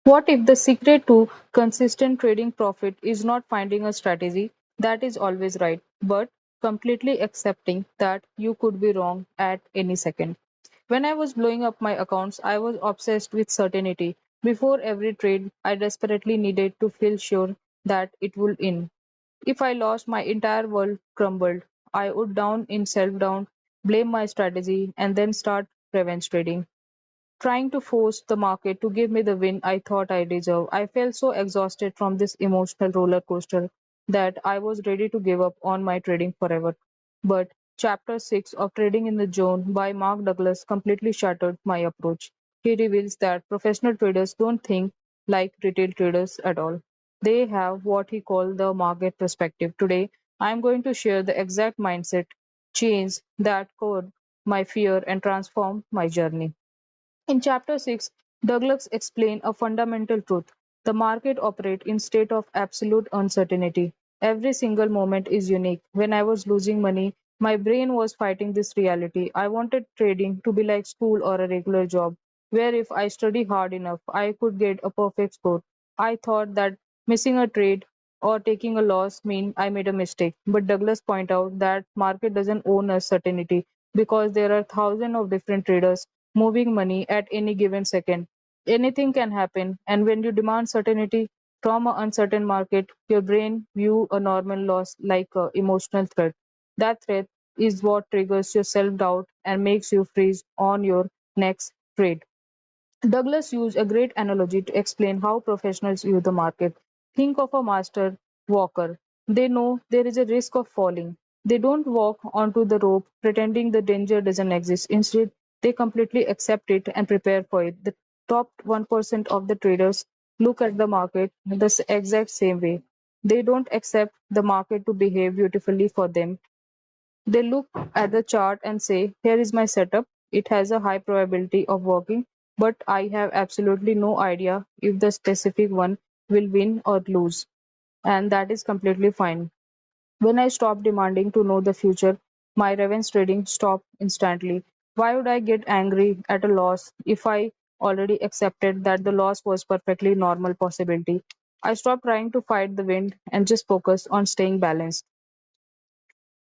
What if the secret to consistent trading profit is not finding a strategy that is always right, but completely accepting that you could be wrong at any second? When I was blowing up my accounts, I was obsessed with certainty. Before every trade, I desperately needed to feel sure that it would in. If I lost, my entire world crumbled. I would down in self doubt, blame my strategy, and then start revenge trading, trying to force the market to give me the win I thought I deserved. I felt so exhausted from this emotional roller coaster that I was ready to give up on my trading forever. But Chapter 6 of Trading in the Zone by Mark Douglas completely shattered my approach. He reveals that professional traders don't think like retail traders at all. They have what he called the market perspective. Today, I am going to share the exact mindset change that covered my fear and transformed my journey. In Chapter 6, Douglas explains a fundamental truth. The market operates in state of absolute uncertainty. Every single moment is unique. When I was losing money, my brain was fighting this reality. I wanted trading to be like school or a regular job, where if I study hard enough, I could get a perfect score. I thought that missing a trade or taking a loss mean I made a mistake. But Douglas point out that market doesn't own a certainty because there are thousands of different traders moving money at any given second. Anything can happen, and when you demand certainty from an uncertain market, your brain view a normal loss like an emotional threat. That threat is what triggers your self-doubt and makes you freeze on your next trade. Douglas used a great analogy to explain how professionals view the market. Think of a master walker. They know there is a risk of falling. They don't walk onto the rope pretending the danger doesn't exist. Instead, they completely accept it and prepare for it. The top 1% of the traders look at the market the exact same way. They don't accept the market to behave beautifully for them. They look at the chart and say, here is my setup. It has a high probability of working, but I have absolutely no idea if the specific one will win or lose. And that is completely fine. When I stopped demanding to know the future, my revenge trading stopped instantly. Why would I get angry at a loss if I already accepted that the loss was perfectly normal possibility? I stopped trying to fight the wind and just focused on staying balanced.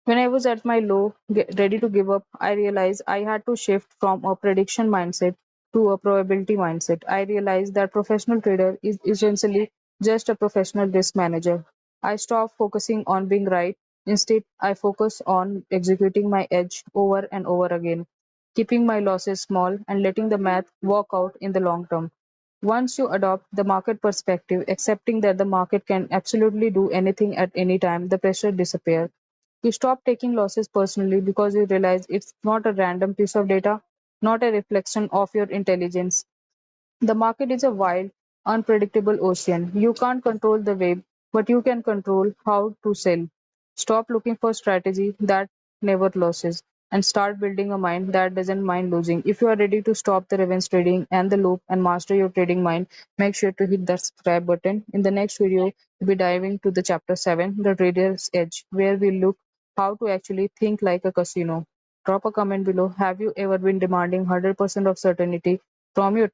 When I was at my low, ready to give up, I realized I had to shift from a prediction mindset to a probability mindset. I realized that professional trader is essentially just a professional risk manager. I stopped focusing on being right. Instead, I focus on executing my edge over and over again, keeping my losses small and letting the math work out in the long term. Once you adopt the market perspective, accepting that the market can absolutely do anything at any time, the pressure disappears. You stop taking losses personally because you realize it's not a random piece of data, not a reflection of your intelligence. The market is a wild, unpredictable ocean. You can't control the wave, but you can control how to sell. Stop looking for strategy that never loses and start building a mind that doesn't mind losing. If you are ready to stop the revenge trading and the loop and master your trading mind, make sure to hit that subscribe button. In the next video, we'll be diving to the chapter 7, The Trader's Edge, where we look how to actually think like a casino. Drop a comment below. Have you ever been demanding 100% of certainty from your